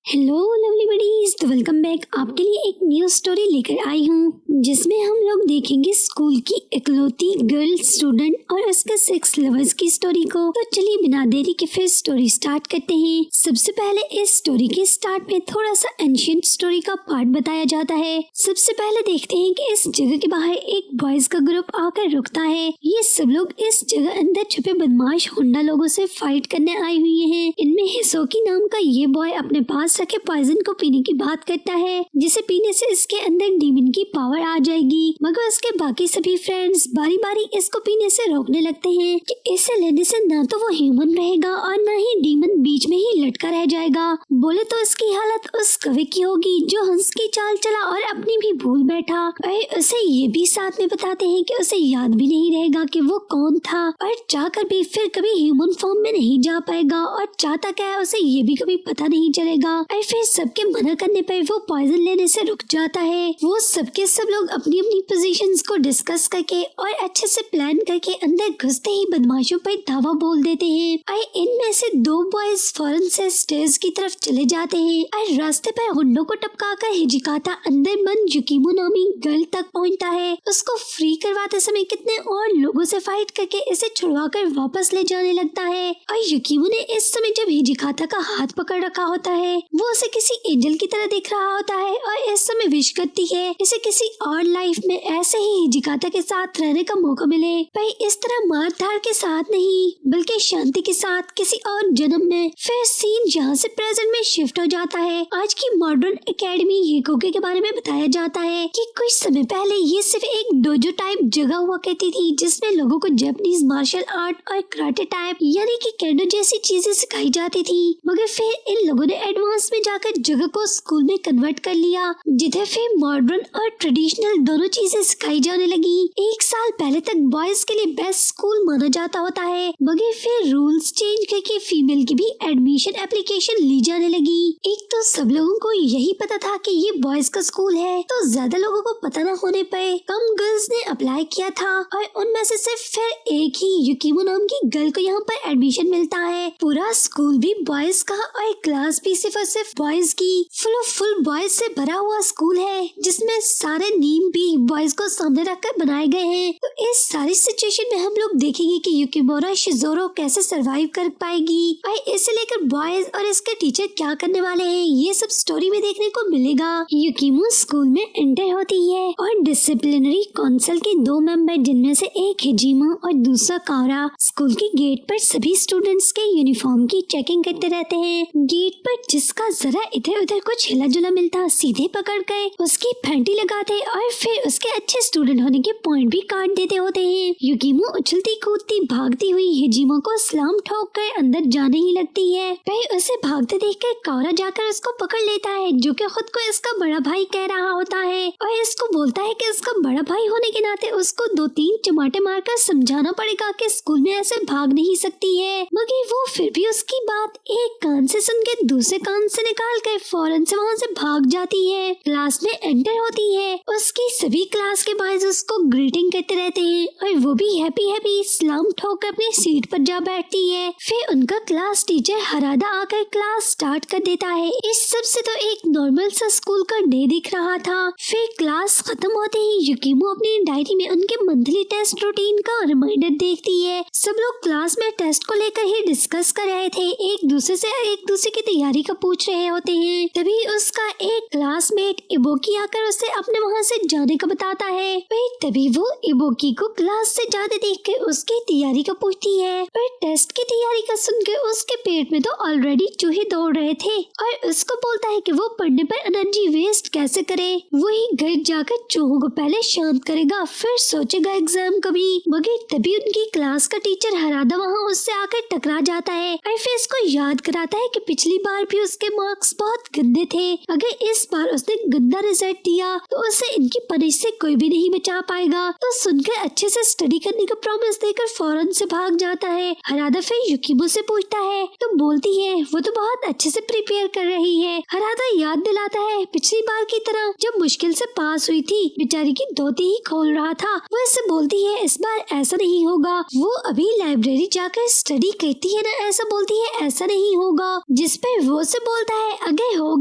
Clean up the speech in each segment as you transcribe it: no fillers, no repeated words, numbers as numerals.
Hello lovely buddies, तो welcome back. आपके लिए एक न्यू स्टोरी लेकर आई हूँ जिसमें हम लोग देखेंगे स्कूल की इकलौती गर्ल स्टूडेंट और उसके 6 लवर्स की स्टोरी को। तो चलिए बिना देरी के फिर स्टोरी स्टार्ट करते हैं। सबसे पहले इस स्टोरी के स्टार्ट में थोड़ा सा एंशिएंट स्टोरी का पार्ट बताया जाता है। सबसे पहले देखते हैं कि इस जगह के बाहर एक बॉयज का ग्रुप आकर रुकता है। ये सब लोग इस जगह अंदर छुपे बदमाश होंडा लोगों से फाइट करने आए हुए हैं। इनमें हिसोकी नाम का ये बॉय अपने पास रखे पॉइजन को पीने की बात करता है, जिसे पीने से इसके अंदर डीमन की पावर आ जाएगी। मगर उसके बाकी सभी फ्रेंड्स बारी बारी इसको पीने से रोकने लगते हैं कि इसे लेने से ना तो वो ह्यूमन रहेगा और ना ही डीमन बीच में ही लटका रह जाएगा। बोले तो इसकी हालत उस कवि की होगी जो हंस की चाल चला और अपनी भी भूल बैठा। और उसे ये भी साथ में बताते हैं कि उसे याद भी नहीं रहेगा कि वो कौन था और चाहकर भी फिर कभी ह्यूमन फॉर्म में नहीं जा पाएगा और चाहता क्या है उसे ये भी कभी पता नहीं चलेगा। और फिर सबके मना करने पर वो पॉइजन लेने से रुक जाता है। वो सबके सब लोग अपनी अपनी पोजीशंस को डिस्कस करके और अच्छे से प्लान करके अंदर घुसते ही बदमाशों पर धावा बोल देते हैं। और इनमें से 2 बॉयज फौरन से स्टेज की तरफ चले जाते हैं और रास्ते पर हुंडों को टपकाकर हिजिकाता अंदर बंद युकिमो नामी गर्ल तक पहुंचता है। उसको फ्री करवाते समय कितने और लोगों से फाइट करके इसे छुड़वाकर वापस ले जाने लगता है। और युकिमो ने इस समय जब हिजिकाता का हाथ पकड़ रखा होता है वो उसे किसी एंजल की तरह दिख रहा होता है और इस समय विश करती है इसे किसी और लाइफ में ऐसे ही हिजिकाता के साथ रहने का मौका मिले, पर इस तरह मार धाड़ के साथ नहीं बल्कि शांति के साथ किसी और जन्म में। फिर सीन यहाँ से प्रेजेंट में शिफ्ट हो जाता है। आज की मॉडर्न एकेडमी हेकोगे के बारे में बताया जाता है कि कुछ समय पहले ये सिर्फ एक डोजो टाइप जगह हुआ करती थी जिसमें लोगों को जापानीज मार्शल आर्ट और कराटे टाइप यानी कि केंडो जैसी चीजें सिखाई जाती थी। मगर फिर इन लोगों ने एडवांस में जाकर जगह को स्कूल में कन्वर्ट कर लिया जिधर फिर मॉडर्न और ट्रेडिशनल दोनों चीजें सिखाई जाने लगी। 1 साल पहले तक बॉयज के लिए बेस्ट स्कूल माना जाता होता है, मगर फिर रूल्स चेंज करके फीमेल की भी एडमिशन एप्लीकेशन ली जाने लगी। एक तो सब लोगों को यही पता था कि ये बॉयज का स्कूल है, तो ज्यादा लोगों को पता न होने पर कम गर्ल्स ने अप्लाई किया था और उनमें से सिर्फ फिर एक ही युकिमो नाम की गर्ल को यहाँ पर एडमिशन मिलता है। पूरा स्कूल भी बॉयज का और क्लास भी सिर्फ और सिर्फ बॉयज की फुल बॉयज से भरा हुआ स्कूल है जिसमें सारे नीम भी बॉयज को सामने रखकर बनाए गए हैं। तो इस सारी सिचुएशन में हम लोग देखेंगे कि युकिमुरा शिज़ुरो कैसे सरवाइव कर पाएगी और इसे लेकर बॉयज और इसके टीचर क्या करने वाले हैं, ये सब स्टोरी में देखने को मिलेगा। युकिमो स्कूल में एंटर होती है और डिसिप्लिनरी काउंसिल के 2 मेंबर जिनमें से एक हिजिमा और दूसरा कावरा स्कूल के गेट पर सभी स्टूडेंट्स के यूनिफॉर्म की चेकिंग करते रहते हैं। गेट पर जिसका जरा इधर उधर कुछ हिला जुला मिलता सीधे पकड़ कर उसकी फैंटी लगाते और फिर उसके अच्छे स्टूडेंट होने के पॉइंट भी काट देते होते हैं। युकिमो उछलती कूदती भागती हुई हिजिमा को सलाम ठोक कर अंदर जाने ही लगती है, पर उसे भागते देखकर कावरा जाकर उसको पकड़ लेता है जो कि खुद को इसका बड़ा भाई कह रहा होता है और इसको बोलता है कि इसका बड़ा भाई होने के नाते उसको 2-3 चमाटे मारकर समझाना पड़ेगा कि स्कूल में ऐसे भाग नहीं सकती है। मगर वो फिर भी उसकी बात एक कान से सुन के दूसरे कान से निकाल कर फौरन से वहाँ से भाग जाती है। क्लास में एंटर होती है, उसकी सभी क्लास के बॉयज उसको ग्रीटिंग करते रहते हैं और वो भी हैप्पी सलाम ठोक कर अपनी सीट पर जा बैठती है। फिर उनका क्लास टीचर हरादा आकर क्लास स्टार्ट कर देता है। इस सब से तो एक नॉर्मल सा स्कूल का डे दिख रहा था। फिर क्लास खत्म होते ही युकिमो अपनी डायरी में उनके मंथली टेस्ट रूटीन का रिमाइंडर देखती है। सब लोग क्लास में टेस्ट को लेकर ही डिस्कस कर रहे थे, एक दूसरे की तैयारी का पूछ रहे होते हैं। तभी उसका एक क्लासमेट इबोकी आकर उसे अपने वहाँ से जाने का बताता है। तभी वो इबोकी को क्लास से जाते देखकर उसकी तैयारी का पूछती है। टेस्ट की तैयारी का सुनकर उसके पेट में तो ऑलरेडी चूहे दौड़ रहे थे और उसको बोलता है कि वो पढ़ने पर एनर्जी वेस्ट कैसे करे, वही घर जाकर चूहों को पहले शांत करेगा फिर सोचेगा एग्जाम कभी। मगर तभी उनकी क्लास का टीचर हरादा वहाँ उससे आकर टकरा जाता है और फिर इसको याद कराता है कि पिछली बार भी उसके मार्क्स बहुत गंदे थे, अगर इस बार उसने गंदा रिजल्ट दिया तो उसे इनकी पनिश से कोई भी नहीं बचा पाएगा। तो सुनकर अच्छे से स्टडी करने का प्रॉमिस देकर फौरन से भाग जाता है। हरादा फिर युकिमो से पूछता है तो बोलती है वो तो बहुत अच्छे से प्रिपेयर कर रही है। हरादा याद दिलाता है पिछली बार की तरह जब मुश्किल से पास हुई थी बेचारी की धोती ही खोल रहा था। वो इससे बोलती है इस बार ऐसा नहीं होगा, वो अभी लाइब्रेरी जाकर स्टडी करती है ना, ऐसा बोलती है ऐसा नहीं होगा, जिस पे वो से बोलता है अगर हो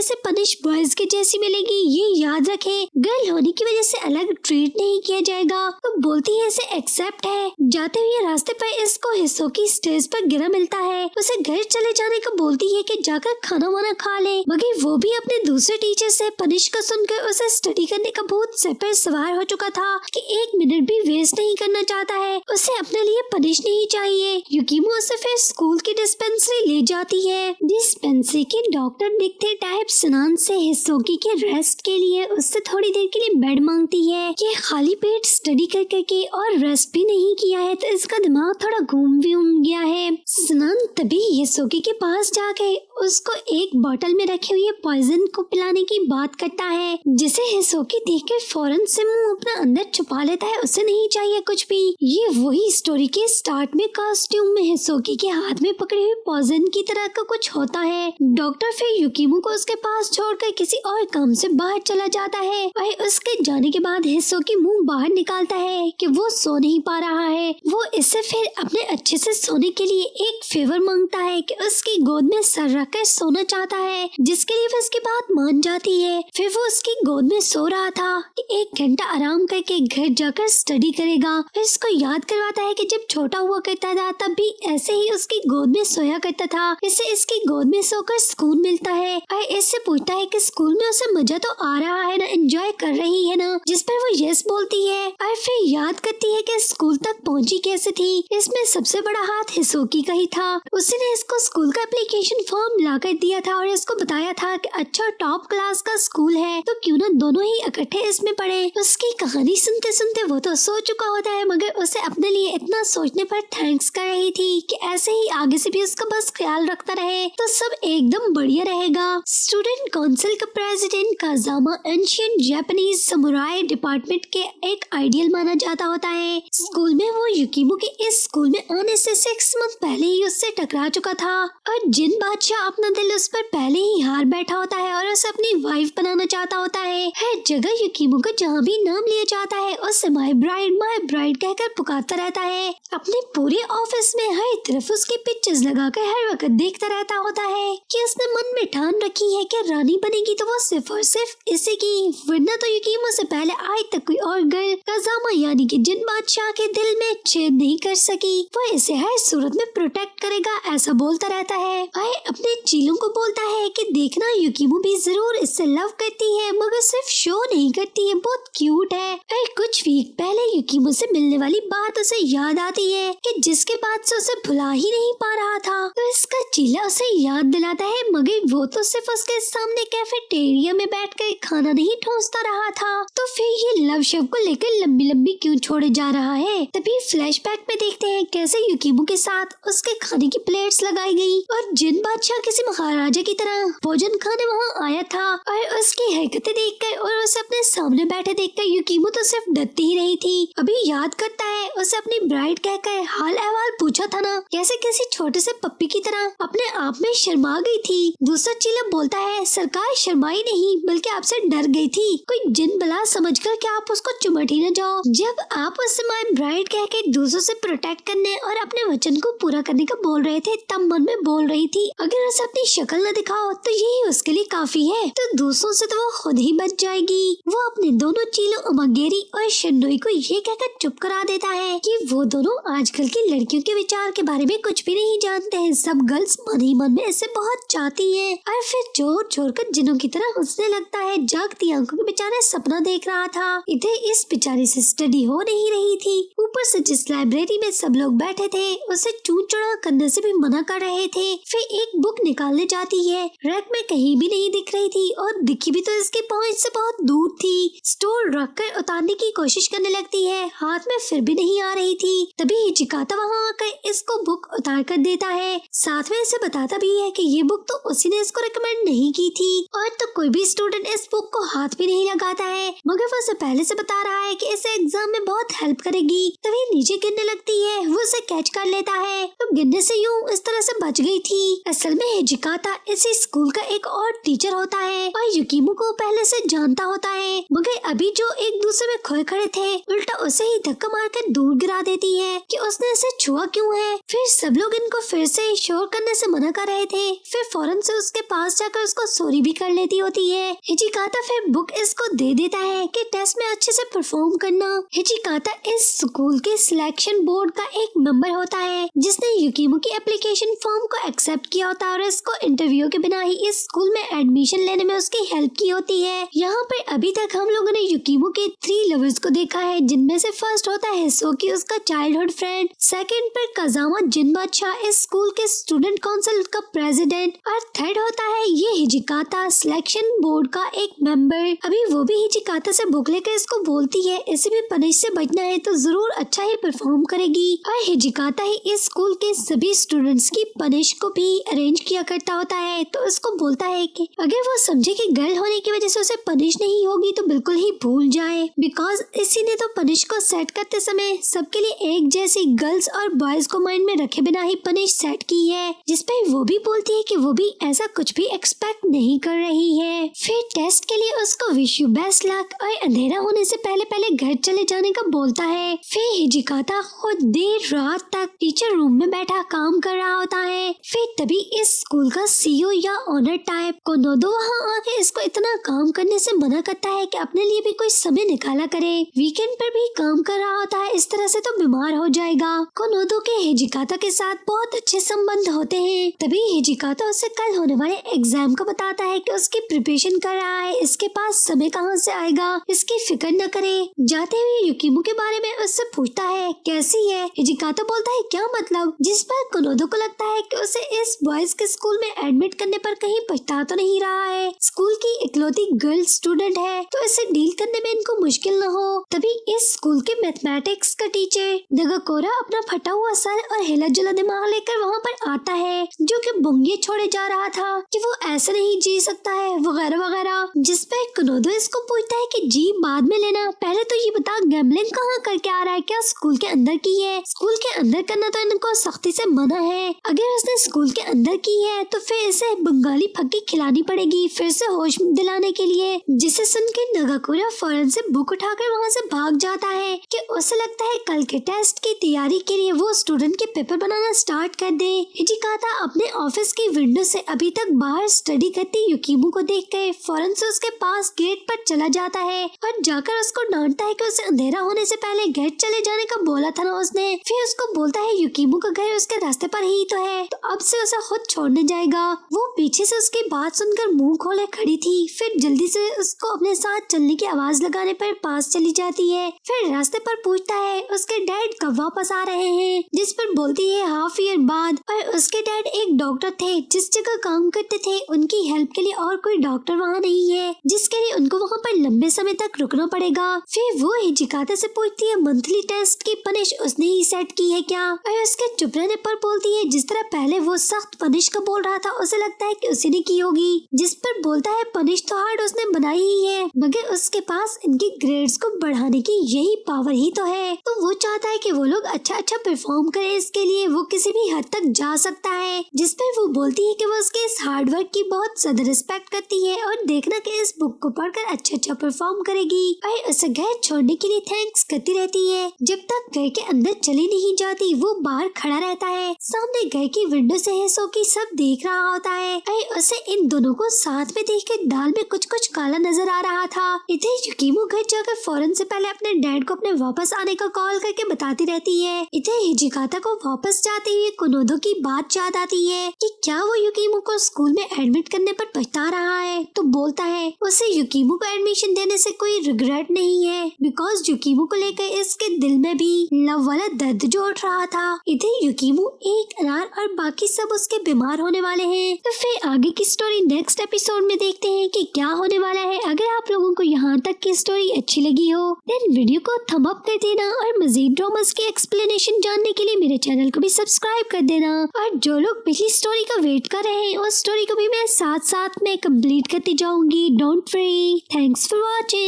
से पनिश बॉयज के जैसी मिलेगी, ये याद रखे। गर्ल होने की वजह से अलग ट्रीट नहीं किया जाएगा। तो बोलती है इसे एक्सेप्ट है। जाते हुए रास्ते पर इसको हिसोकी स्टेज पर गिरा मिलता है। उसे घर चले जाने को बोलती है कि जाकर खाना वाना खा ले, मगर वो भी अपने दूसरे टीचर से पनिश को सुनकर उसे स्टडी करने का भूत सिर पर सवार हो चुका था कि एक मिनट भी वेस्ट नहीं करना चाहता है। उसे अपने लिए पनिश नहीं चाहिए। युकीमो उसे फिर स्कूल की डिस्पेंसरी ले जाती है। डिस्पेंसरी के डॉक्टर दिखते टाइप सुनान से हिसोकी के रेस्ट के लिए उससे थोड़ी देर के लिए बेड मांगती है। ये खाली पेट स्टडी कर करके और रेस्ट भी नहीं किया है तो इसका दिमाग थोड़ा घूम गया है। सुनान तभी हिसोकी के पास जाके उसको एक बोतल में रखे हुए पॉइजन को पिलाने की बात करता है, जिसे हिसोकी देखकर फौरन से मुंह अपना अंदर छुपा लेता है। उसे नहीं चाहिए कुछ भी। ये वही स्टोरी के स्टार्ट में कॉस्ट्यूम में हिसोकी के हाथ में पकड़े हुए पॉइजन की तरह का कुछ होता है। डॉक्टर फिर युकीमो को उसके पास छोड़कर किसी और काम से बाहर चला जाता है और उसके जाने के बाद हिसोकी मुंह बाहर निकालता है कि वो सो नहीं पा रहा है। वो इससे फिर अपने अच्छे से सोने के लिए एक फेवर मांगता है कि उसकी गोद में सर रखकर सोना चाहता है, जिसके लिए वो उसकी बात मान जाती है। फिर वो उसकी गोद में सो रहा था कि 1 घंटा आराम करके घर जाकर स्टडी करेगा। फिर इसको याद करवाता है कि जब छोटा हुआ करता था तब भी ऐसे ही उसकी गोद में सोया करता था। इसे इसकी गोद में सोकर सुकून मिलता है और इससे पूछता है कि स्कूल में उसे मजा तो आ रहा है ना, एंजॉय कर रही है ना, जिस पर वो यस बोलती है और फिर याद करती है कि स्कूल तक पहुंची कैसे थी। इसमें सबसे बड़ा हाथ हिसोकी का ही था। उसने इसको स्कूल का एप्लीकेशन फॉर्म लाकर दिया था और इसको बताया था कि अच्छा टॉप क्लास का स्कूल है तो क्यों ना दोनों ही इकट्ठे इसमें पढ़े। उसकी कहानी सुनते सुनते वो तो सो चुका होता है, मगर उसे अपने लिए इतना सोचने पर थैंक्स कर रही थी कि ऐसे ही आगे से भी उसका बस ख्याल रखता रहे तो सब एकदम बढ़िया रहेगा। स्टूडेंट काउंसिल का president Kazama ancient Japanese samurai department के एक आइडियल माना जाता होता है। स्कूल में वो युकीमो के इस स्कूल में आने से 6 मंथ पहले ही उससे टकरा चुका था और जिन बादशाह अपना दिल उस पर पहले ही हार बैठा होता है और उसे अपनी वाइफ बनाना चाहता होता है। हर जगह युकीमो को जहाँ भी नाम लिया जाता है उसे माय ब्राइड कहकर पुकारता रहता है। अपने पूरे ऑफिस में हर तरफ उसकी पिक्चर्स लगाकर हर वक्त देखता रहता होता है कि उसने मन में ठान रखी है कि रानी बनेगी तो वो सिर्फ और सिर्फ इसी की, वरना तो युकीमो से पहले आज तक कोई और गर्ल काजामा यानी कि जिन बादशाह के दिल में छेद नहीं कर सकी वो इसे हर सूरत में प्रोटेक्ट करेगा, ऐसा बोलता रहता है। और अपने चीलों को बोलता है कि देखना युकीमो भी जरूर इससे लव करती है मगर सिर्फ शो नहीं करती है, बहुत क्यूट है। और कुछ वीक पहले युकीमो से मिलने वाली बात उसे याद आती है कि जिसके बाद से उसे भुला ही नहीं पा रहा था। तो इसका चीला उसे याद दिलाता है मगर वो तो सिर्फ उसके सामने कैफेटेरिया में बैठकर खाना नहीं ठूंसता रहा था। तो फिर ये लव शव को लेकर लंबी लंबी क्यों छोड़े जा रहा है। तभी फ्लैशबैक में देखते हैं कैसे युकीमो के साथ उसके खाने की प्लेट्स लगाई गई और जिन बादशाह किसी महाराजा की तरह भोजन खाने वहाँ आया था और उसकी हरकतें देखकर और उसे अपने सामने बैठे देखकर युकीमो तो सिर्फ डरती ही रही थी। अभी याद करता है उसे अपनी ब्राइड कहकर हाल अहवाल पूछा था ना, कैसे किसी छोटे से पप्पी की तरह अपने आप में शर्मा गई थी। दूसरा चीला बोलता है सरकार शर्माई नहीं बल्कि आपसे डर गई थी, कोई जिन बला समझकर कि आप उसको चुमट ही न जाओ। जब आप उससे माय ब्राइड कह के दूसरों से प्रोटेक्ट करने और अपने वचन को पूरा करने का बोल रहे थे तब मन में बोल रही थी अगर उसे अपनी शक्ल न दिखाओ तो यही उसके लिए काफी है, तो दूसरों से तो वो खुद ही बच जाएगी। वो अपने दोनों चीलों अमागेरी और शनोई को ये कहकर चुप करा देता है कि वो दोनों आजकल की लड़कियों के विचार के बारे में कुछ भी नहीं जानते हैं, सब गर्ल्स मन ही मन में इसे बहुत चाहती है। और फिर जोर जोर कर जिनों की तरह हंसने लगता है। जागती आंखों के बेचारे सपना देख रहा था, इधर इस बेचारे से स्टडी हो नहीं रही थी, ऊपर से जिस लाइब्रेरी में सब लोग बैठे थे उसे चूं चुड़ा करने से भी मना कर रहे थे। फिर एक बुक निकालने जाती है, रैक में कहीं भी नहीं दिख रही थी और दिखी भी तो इसके पहुंच से बहुत दूर थी। स्टोर रखकर उतारने की कोशिश करने लगती है, हाथ में फिर भी नहीं आ रही थी। तभी हिचकिचाता वहाँ आकर इसको बुक उतार कर देता है, साथ में इसे बताता भी है कि ये बुक तो उसी ने इसको रिकमेंड नहीं की थी और तो कोई भी स्टूडेंट इस बुक को हाथ भी नहीं लगाता है, मगर वो उसे पहले से बता रहा है कि इसे एग्जाम में बहुत हेल्प करेगी। तभी नीचे गिरने लगती है, वो उसे कैच कर लेता है। तो गिरने से यूं इस तरह से बच गई थी। असल में हिजिकाता इसी स्कूल का एक और टीचर होता है और युकीमो को पहले से जानता होता है, मगर अभी जो एक दूसरे में खोए खड़े थे उल्टा उसे ही धक्का मारकर दूर गिरा देती है कि उसने इसे छुआ क्यों है। फिर सब लोग इनको फिर से शोर करने से मना कर रहे थे। फिर फौरन से उसके पास जाकर उसको सॉरी भी कर लेती होती है। हिजिकाता फिर बुक इसको दे देता है कि टेस्ट में अच्छे से परफॉर्म करना। हिजिकाता इस स्कूल के सिलेक्शन बोर्ड का एक मेंबर होता है जिसने युकीमो की एप्लीकेशन फॉर्म को एक्सेप्ट किया होता है और इसको इंटरव्यू के बिना ही इस स्कूल में एडमिशन लेने में उसकी हेल्प की होती है। यहाँ पर अभी तक हम लोगों ने युकीमो के 3 लवर्स को देखा है, जिनमें से फर्स्ट होता है हिसोकी, उसका चाइल्डहुड फ्रेंड। सेकंड पर काजामा जिनबादशाह, इस स्कूल के स्टूडेंट काउंसिल का प्रेसिडेंट। और थर्ड होता है ये हिजिकाता, सिलेक्शन बोर्ड का एक मेंबर। अभी वो भी हिजिकाता से बुक लेकर इसको बोलती है इसे भी पनिश से बचना है तो जरूर अच्छा ही परफॉर्म करेगी। और हिजिकाता ही इस स्कूल के सभी स्टूडेंट्स की पनिश को भी अरेंज किया करता होता है। तो उसको बोलता है कि अगर वो समझे कि गर्ल होने की वजह से उसे पनिश नहीं होगी तो बिल्कुल ही भूल जाए, बिकॉज इसी ने तो पनिश को सेट करते समय सबके लिए एक जैसी गर्ल्स और बॉयज को माइंड में रखे बिना ही पनिश सेट की है, जिसपे वो भी बोलती है कि वो भी ऐसा कुछ भी एक्सपेक्ट नहीं कर रही है। फिर टेस्ट के लिए उसको विश यू बेस्ट लक और अंधेरा होने से पहले पहले घर चले जाने का बोलता है। फिर हिजिकाता खुद देर रात तक टीचर रूम में बैठा काम कर रहा होता है। फिर तभी इस स्कूल का सीईओ या ओनर टाइप कोनोदो वहाँ आके इसको इतना काम करने से मना करता है कि अपने लिए भी कोई समय निकाला करे। वीकेंड पर भी काम कर रहा होता है, इस तरह से तो बीमार हो जाएगा। कोनोदो के हिजिकाता के साथ बहुत अच्छे संबंध होते हैं। तभी हिजिकाता उसे कल होने वाले एग्जाम को बताता है कि उसकी प्रिपरेशन कर रहा है, इसके पास समय कहाँ से आएगा, इसकी फिक्र न करे। जाते हुए युकीमो के बारे में उससे पूछता है कैसी है। हिजिकाता बोलता है क्या मतलब, जिस पर कोनोदो को लगता है कि उसे इस बॉयज के स्कूल में एडमिट करने पर कहीं पछता तो नहीं रहा है। स्कूल की इकलौती गर्ल स्टूडेंट है तो इसे डील करने में इनको मुश्किल न हो। तभी इस स्कूल के मैथमेटिक्स का टीचर नगाकोरा अपना फटा हुआ सर और हिला जुला दिमाग लेकर वहाँ पर आता है, जो कि बुंगे छोड़े जा रहा था कि वो ऐसे नहीं जी सकता है वगैरह वगैरह। जिस पर कोनोदो इसको पूछता है कि जी बाद में लेना, पहले तो ये बता गैम्बलिंग कहाँ करके आ रहा है, क्या स्कूल के अंदर की है? स्कूल के अंदर करना तो इनको सख्ती से मना है। अगर उसने स्कूल के अंदर की है तो फिर इसे बंगाली फक्की खिलानी पड़ेगी फिर से होश दिलाने के लिए। जिसे सुनकर नगाकोरा फौरन से बुक उठाकर वहाँ से भाग जाता है कि उसे लगता है कल के टेस्ट की तैयारी के लिए वो स्टूडेंट के पेपर बनाना स्टार्ट कर दे। हिजिकाता अपने ऑफिस की विंडो से अभी तक बाहर स्टडी करती युकीमो को देखकर फौरन से उसके पास गेट पर चला जाता है और जाकर उसको डांटता है कि उसे अंधेरा होने से पहले घर चले जाने का बोला था ना उसने। फिर उसको बोलता है युकीमो का घर उसके रास्ते पर ही तो है, तो अब से उसे खुद छोड़ने जाएगा। वो पीछे से उसकी बात सुनकर मुंह खोले खड़ी थी, फिर जल्दी से उसको अपने साथ चलने की आवाज लगाने पर पास चली जाती है। फिर रास्ते पर पूछता है उसके डैड कब वापस आ रहे हैं, जिस पर बोलती है हाफ ईयर बाद। और उसके डैड एक डॉक्टर थे, जिस जगह काम करते थे उनकी हेल्प के लिए और कोई डॉक्टर वहाँ नहीं है, जिसके लिए उनको वहाँ पर लंबे समय तक रुकना पड़ेगा। फिर वो हिजिकाता से पूछती है मंथली टेस्ट की पनिश उसने ही सेट की है क्या, और उसके चुप रहने पर बोलती है जिस तरह पहले वो सख्त पनिश का बोल रहा था उसे लगता है कि उसी ने की होगी। जिस पर बोलता है पनिश तो हार्ड उसने बनाई ही है, मगर उसके पास इनकी ग्रेड्स को बढ़ाने की यही पावर ही तो है। तो वो चाहता है कि वो लोग अच्छा परफॉर्म करें, इसके लिए वो किसी भी हद तक जा सकता है। जिस पर वो बोलती है कि वो उसके इस हार्ड वर्क की बहुत ज्यादा रिस्पेक्ट करती है और देखना कि इस बुक को पढ़कर अच्छा परफॉर्म करेगी। और उसे घर छोड़ने के लिए थैंक्स करती रहती है। जब तक घर के अंदर चली नहीं जाती वो बाहर खड़ा रहता है। सामने घर की विंडो से हिसोकी सब देख रहा होता है। उसे इन दोनों को साथ में देखकर दाल में कुछ काला नजर आ रहा था। इधर युकीमो घर जाकर फौरन से पहले अपने डैड को अपने वापस आने का कॉल करके बताती रहती है। इधर हिजिकाता को वापस जाते हुए कोनोदो की बात याद आती है कि क्या वो युकीमो को स्कूल में एडमिट करने पर पछता रहा है। तो बोलता है उसे युकीमो को एडमिशन देने से कोई रिग्रेट नहीं है, बिकॉज युकीमो को लेकर इसके दिल में भी लव वाला दर्द जो उठ रहा था। इधर युकीमो एक अनार और बाकी सब उसके बीमार होने वाले हैं। तो फिर आगे की स्टोरी नेक्स्ट एपिसोड में देखते हैं कि क्या होने वाला है। अगर आप लोगों को यहाँ तक की स्टोरी अच्छी लगी हो देन वीडियो को थंब अप कर देना और मजीद ड्रामास की एक्सप्लेनेशन जानने के लिए मेरे चैनल को भी सब्सक्राइब कर देना। और जो लोग पिछली स्टोरी का वेट कर रहे हैं उस स्टोरी को भी मैं साथ साथ में कंप्लीट करती जाऊंगी। Don't worry. Thanks for watching.